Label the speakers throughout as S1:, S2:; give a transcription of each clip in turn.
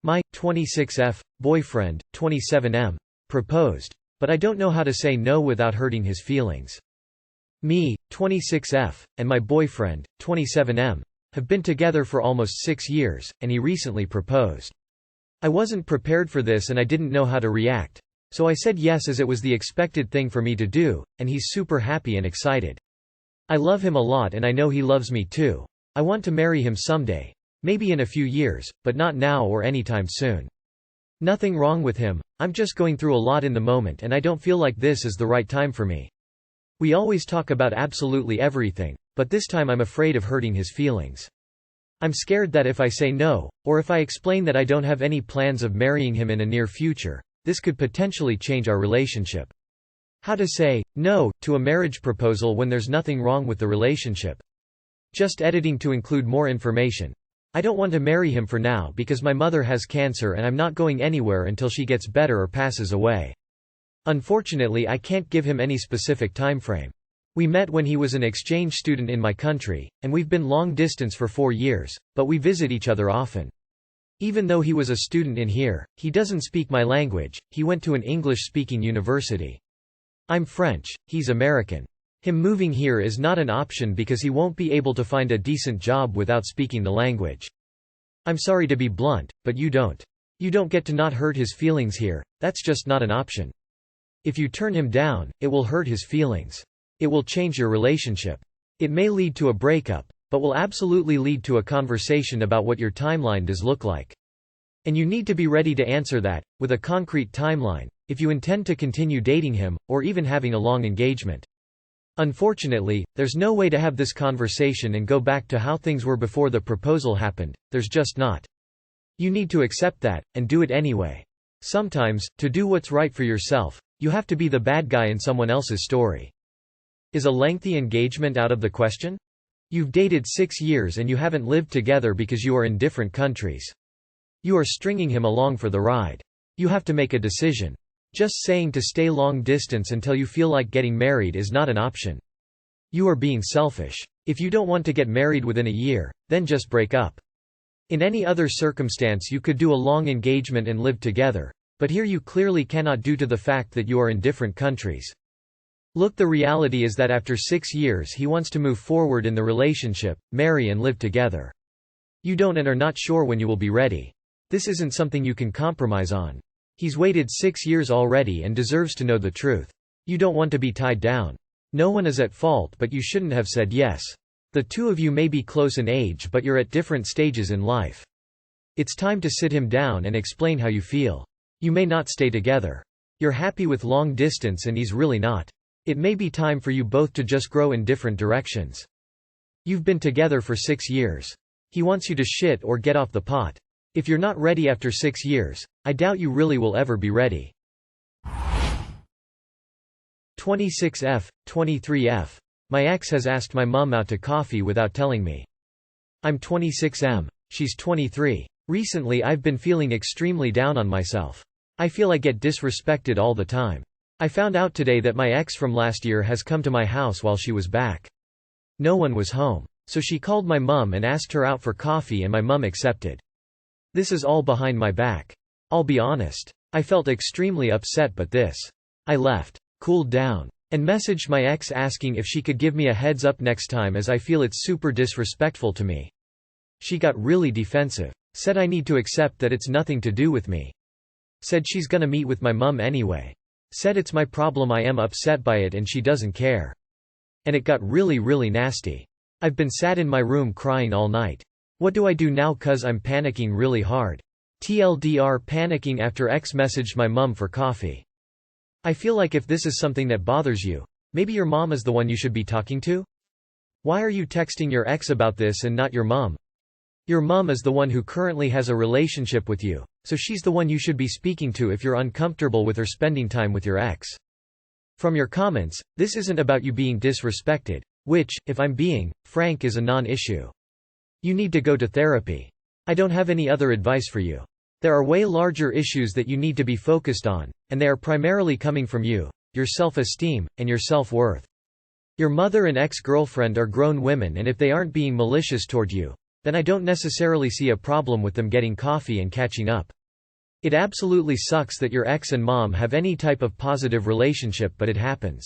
S1: My 26F boyfriend, 27M, proposed. But I don't know how to say no without hurting his feelings. Me, 26F, and my boyfriend, 27M, have been together for almost 6 years, and he recently proposed. I wasn't prepared for this and I didn't know how to react. So I said yes as it was the expected thing for me to do, and he's super happy and excited. I love him a lot and I know he loves me too. I want to marry him someday. Maybe in a few years, but not now or anytime soon. Nothing wrong with him, I'm just going through a lot in the moment and I don't feel like this is the right time for me. We always talk about absolutely everything, but this time I'm afraid of hurting his feelings. I'm scared that if I say no, or if I explain that I don't have any plans of marrying him in a near future, this could potentially change our relationship. How to say no to a marriage proposal when there's nothing wrong with the relationship. Just editing to include more information. I don't want to marry him for now because my mother has cancer and I'm not going anywhere until she gets better or passes away. Unfortunately, I can't give him any specific time frame. We met when he was an exchange student in my country, and we've been long distance for 4 years, but we visit each other often. Even though he was a student in here, he doesn't speak my language, he went to an English-speaking university. I'm French, he's American. Him moving here is not an option because he won't be able to find a decent job without speaking the language. I'm sorry to be blunt, but you don't. You don't get to not hurt his feelings here, that's just not an option. If you turn him down, it will hurt his feelings. It will change your relationship. It may lead to a breakup, but will absolutely lead to a conversation about what your timeline does look like. And you need to be ready to answer that, with a concrete timeline, if you intend to continue dating him, or even having a long engagement. Unfortunately, there's no way to have this conversation and go back to how things were before the proposal happened, there's just not. You need to accept that, and do it anyway. Sometimes, to do what's right for yourself, you have to be the bad guy in someone else's story. Is a lengthy engagement out of the question? You've dated 6 years and you haven't lived together because you are in different countries. You are stringing him along for the ride. You have to make a decision. Just saying to stay long distance until you feel like getting married is not an option. You are being selfish. If you don't want to get married within a year, then just break up. In any other circumstance you could do a long engagement and live together, but here you clearly cannot due to the fact that you are in different countries. Look, the reality is that after 6 years he wants to move forward in the relationship, marry and live together. You don't and are not sure when you will be ready. This isn't something you can compromise on. He's waited 6 years already and deserves to know the truth. You don't want to be tied down. No one is at fault, but you shouldn't have said yes. The two of you may be close in age, but you're at different stages in life. It's time to sit him down and explain how you feel. You may not stay together. You're happy with long distance and he's really not. It may be time for you both to just grow in different directions. You've been together for 6 years. He wants you to shit or get off the pot. If you're not ready after 6 years, I doubt you really will ever be ready. 26F, 23F. My ex has asked my mom out to coffee without telling me. I'm 26M. She's 23. Recently I've been feeling extremely down on myself. I feel I get disrespected all the time. I found out today that my ex from last year has come to my house while she was back. No one was home. So she called my mum and asked her out for coffee and my mum accepted. This is all behind my back. I'll be honest. I felt extremely upset, but I left, cooled down, and messaged my ex asking if she could give me a heads up next time as I feel it's super disrespectful to me. She got really defensive. Said I need to accept that it's nothing to do with me. Said she's gonna meet with my mum anyway. Said it's my problem, I am upset by it and she doesn't care. And it got really nasty. I've been sat in my room crying all night. What do I do now, cause I'm panicking really hard. TLDR, panicking after ex messaged my mum for coffee. I feel like if this is something that bothers you, maybe your mom is the one you should be talking to? Why are you texting your ex about this and not your mom? Your mom is the one who currently has a relationship with you, so she's the one you should be speaking to if you're uncomfortable with her spending time with your ex. From your comments, this isn't about you being disrespected, which, if I'm being frank, is a non-issue. You need to go to therapy. I don't have any other advice for you. There are way larger issues that you need to be focused on, and they are primarily coming from you, your self-esteem, and your self-worth. Your mother and ex-girlfriend are grown women, and if they aren't being malicious toward you, then I don't necessarily see a problem with them getting coffee and catching up. It absolutely sucks that your ex and mom have any type of positive relationship, but it happens.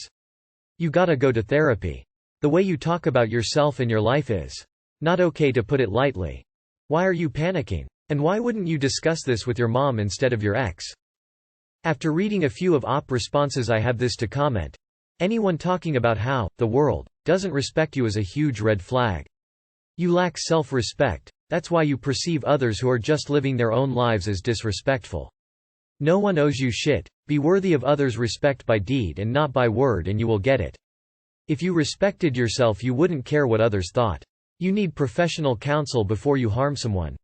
S1: You gotta go to therapy. The way you talk about yourself and your life is not okay, to put it lightly. Why are you panicking? And why wouldn't you discuss this with your mom instead of your ex? After reading a few of op responses, I have this to comment. Anyone talking about how the world doesn't respect you is a huge red flag. You lack self-respect. That's why you perceive others who are just living their own lives as disrespectful. No one owes you shit. Be worthy of others' respect by deed and not by word, and you will get it. If you respected yourself, you wouldn't care what others thought. You need professional counsel before you harm someone.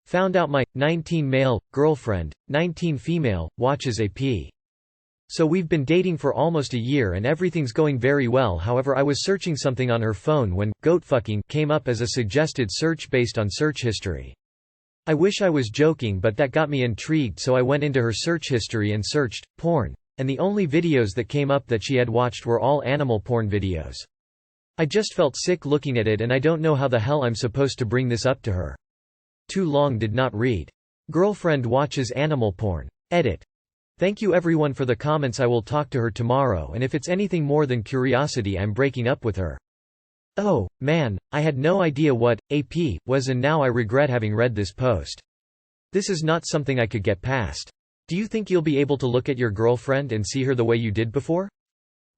S1: Found out my 19 male girlfriend, 19 female, watches AP. So we've been dating for almost a year and everything's going very well. However, I was searching something on her phone when goatfucking came up as a suggested search based on search history. I wish I was joking, but that got me intrigued, so I went into her search history and searched porn, and the only videos that came up that she had watched were all animal porn videos. I just felt sick looking at it, and I don't know how the hell I'm supposed to bring this up to her. Too long, did not read. Girlfriend watches animal porn. Edit. Thank you everyone for the comments. I will talk to her tomorrow, and if it's anything more than curiosity, I'm breaking up with her. Oh, man, I had no idea what AP was, and now I regret having read this post. This is not something I could get past. Do you think you'll be able to look at your girlfriend and see her the way you did before?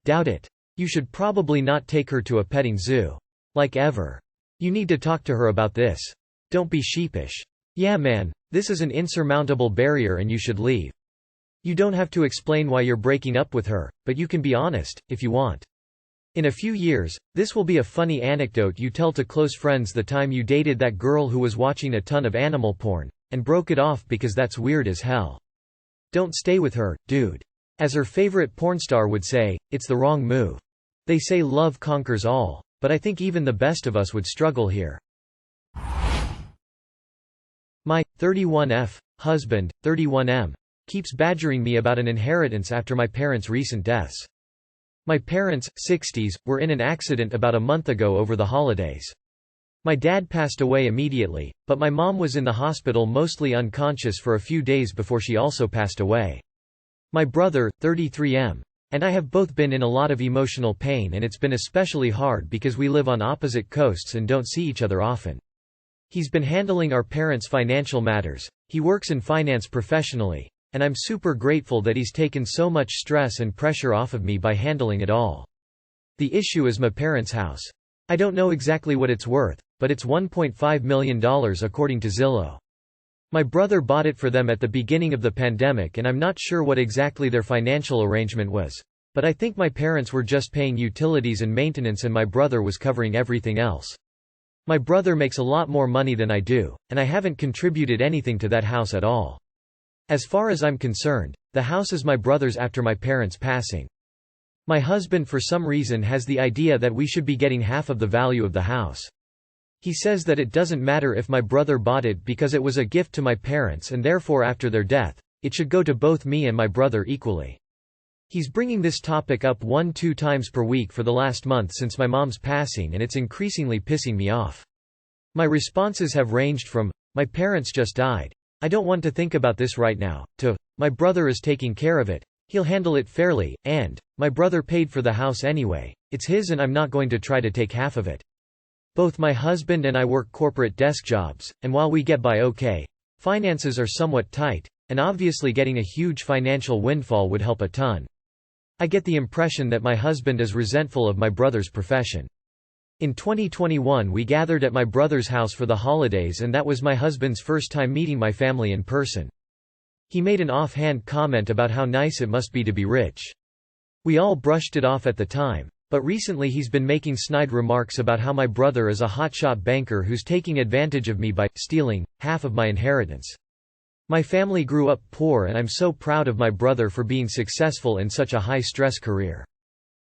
S1: Doubt it. You should probably not take her to a petting zoo. Like ever. You need to talk to her about this. Don't be sheepish. Yeah man, this is an insurmountable barrier and you should leave. You don't have to explain why you're breaking up with her, but you can be honest, if you want. In a few years, this will be a funny anecdote you tell to close friends, the time you dated that girl who was watching a ton of animal porn, and broke it off because that's weird as hell. Don't stay with her, dude. As her favorite pornstar would say, it's the wrong move. They say love conquers all, but I think even the best of us would struggle here. My 31F husband, 31M, keeps badgering me about an inheritance after my parents' recent deaths. My parents, 60s, were in an accident about a month ago over the holidays. My dad passed away immediately, but my mom was in the hospital mostly unconscious for a few days before she also passed away. My brother, 33M, and I have both been in a lot of emotional pain, and it's been especially hard because we live on opposite coasts and don't see each other often. He's been handling our parents' financial matters. He works in finance professionally, and I'm super grateful that he's taken so much stress and pressure off of me by handling it all. The issue is my parents' house. I don't know exactly what it's worth, but it's $1.5 million according to Zillow. My brother bought it for them at the beginning of the pandemic, and I'm not sure what exactly their financial arrangement was. But I think my parents were just paying utilities and maintenance and my brother was covering everything else. My brother makes a lot more money than I do, and I haven't contributed anything to that house at all. As far as I'm concerned, the house is my brother's after my parents' passing. My husband for some reason has the idea that we should be getting half of the value of the house. He says that it doesn't matter if my brother bought it because it was a gift to my parents, and therefore after their death, it should go to both me and my brother equally. He's bringing this topic up 1-2 times per week for the last month since my mom's passing, and it's increasingly pissing me off. My responses have ranged from, "My parents just died. I don't want to think about this right now," to, "My brother is taking care of it. He'll handle it fairly," and, "My brother paid for the house anyway. It's his and I'm not going to try to take half of it." Both my husband and I work corporate desk jobs, and while we get by okay, finances are somewhat tight, and obviously getting a huge financial windfall would help a ton. I get the impression that my husband is resentful of my brother's profession. In 2021 we gathered at my brother's house for the holidays, and that was my husband's first time meeting my family in person. He made an offhand comment about how nice it must be to be rich. We all brushed it off at the time, but recently he's been making snide remarks about how my brother is a hotshot banker who's taking advantage of me by stealing half of my inheritance. My family grew up poor, and I'm so proud of my brother for being successful in such a high-stress career.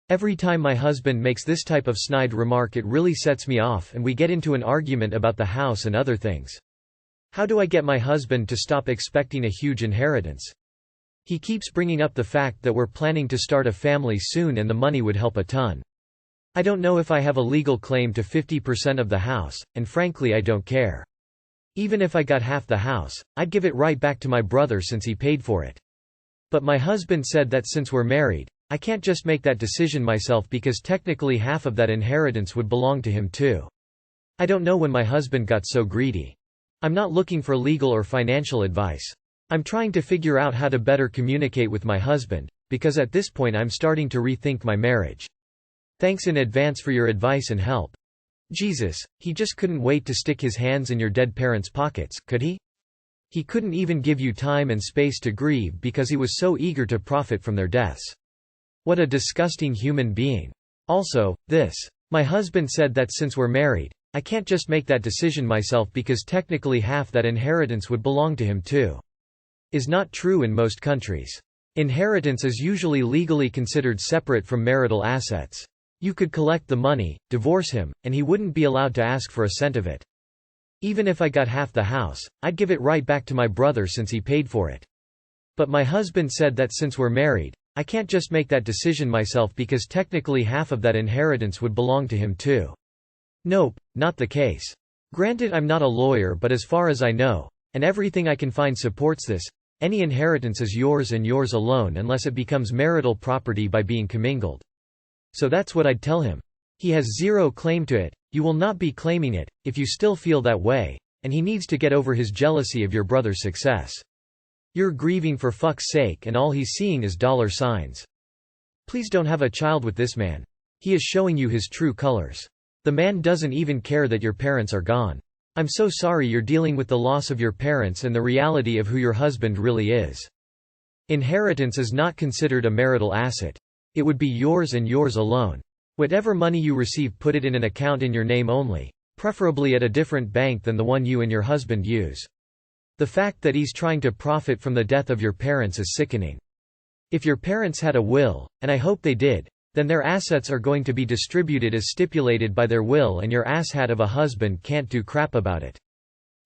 S1: Every time my husband makes this type of snide remark, it really sets me off, and we get into an argument about the house and other things. How do I get my husband to stop expecting a huge inheritance? He keeps bringing up the fact that we're planning to start a family soon and the money would help a ton. I don't know if I have a legal claim to 50% of the house, and frankly I don't care. Even if I got half the house, I'd give it right back to my brother since he paid for it. But my husband said that since we're married, I can't just make that decision myself because technically half of that inheritance would belong to him too. I don't know when my husband got so greedy. I'm not looking for legal or financial advice. I'm trying to figure out how to better communicate with my husband, because at this point I'm starting to rethink my marriage. Thanks in advance for your advice and help. Jesus, he just couldn't wait to stick his hands in your dead parents' pockets, could he? He couldn't even give you time and space to grieve because he was so eager to profit from their deaths. What a disgusting human being. Also, this. My husband said that since we're married, I can't just make that decision myself because technically half that inheritance would belong to him too. Is not true in most countries. Inheritance is usually legally considered separate from marital assets. You could collect the money, divorce him, and he wouldn't be allowed to ask for a cent of it. Even if I got half the house, I'd give it right back to my brother since he paid for it. But my husband said that since we're married, I can't just make that decision myself because technically half of that inheritance would belong to him too. Nope, not the case. Granted, I'm not a lawyer, but as far as I know, and everything I can find supports this, any inheritance is yours and yours alone unless it becomes marital property by being commingled. So that's what I'd tell him. He has zero claim to it, you will not be claiming it, if you still feel that way, and he needs to get over his jealousy of your brother's success. You're grieving for fuck's sake and all he's seeing is dollar signs. Please don't have a child with this man. He is showing you his true colors. The man doesn't even care that your parents are gone. I'm so sorry you're dealing with the loss of your parents and the reality of who your husband really is. Inheritance is not considered a marital asset. It would be yours and yours alone. Whatever money you receive, put it in an account in your name only, preferably at a different bank than the one you and your husband use. The fact that he's trying to profit from the death of your parents is sickening. If your parents had a will, and I hope they did, then their assets are going to be distributed as stipulated by their will, and your asshat of a husband can't do crap about it.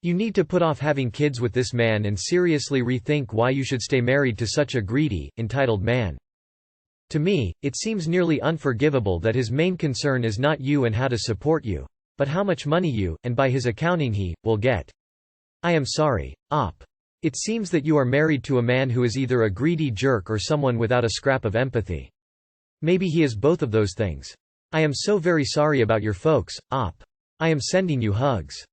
S1: You need to put off having kids with this man and seriously rethink why you should stay married to such a greedy, entitled man. To me, it seems nearly unforgivable that his main concern is not you and how to support you, but how much money you, and by his accounting he, will get. I am sorry, Op. It seems that you are married to a man who is either a greedy jerk or someone without a scrap of empathy. Maybe he is both of those things. I am so very sorry about your folks, Op. I am sending you hugs.